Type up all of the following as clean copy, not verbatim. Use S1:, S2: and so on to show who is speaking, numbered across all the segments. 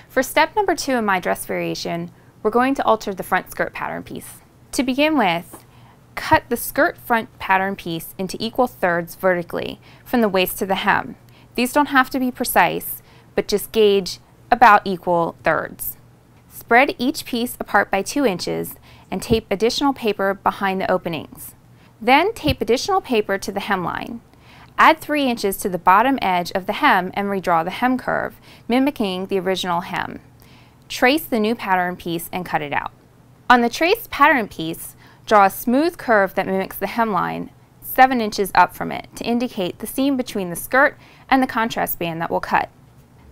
S1: For step number 2 in my dress variation, we're going to alter the front skirt pattern piece. To begin with, cut the skirt front pattern piece into equal thirds vertically from the waist to the hem. These don't have to be precise, but just gauge about equal thirds. Spread each piece apart by 2 inches and tape additional paper behind the openings. Then tape additional paper to the hemline. Add 3 inches to the bottom edge of the hem and redraw the hem curve, mimicking the original hem. Trace the new pattern piece and cut it out. On the traced pattern piece, draw a smooth curve that mimics the hemline 7 inches up from it to indicate the seam between the skirt and the contrast band that will cut.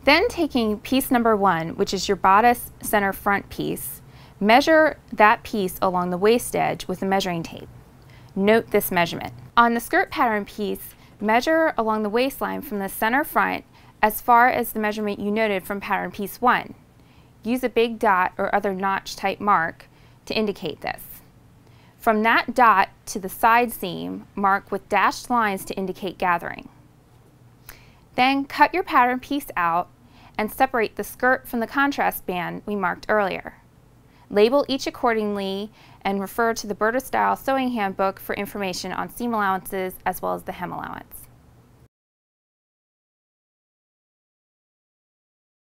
S1: Then taking piece number 1, which is your bodice center front piece, measure that piece along the waist edge with a measuring tape. Note this measurement. On the skirt pattern piece, measure along the waistline from the center front as far as the measurement you noted from pattern piece 1. Use a big dot or other notch type mark to indicate this. From that dot to the side seam, mark with dashed lines to indicate gathering. Then cut your pattern piece out and separate the skirt from the contrast band we marked earlier. Label each accordingly and refer to the BurdaStyle Sewing Handbook for information on seam allowances as well as the hem allowance.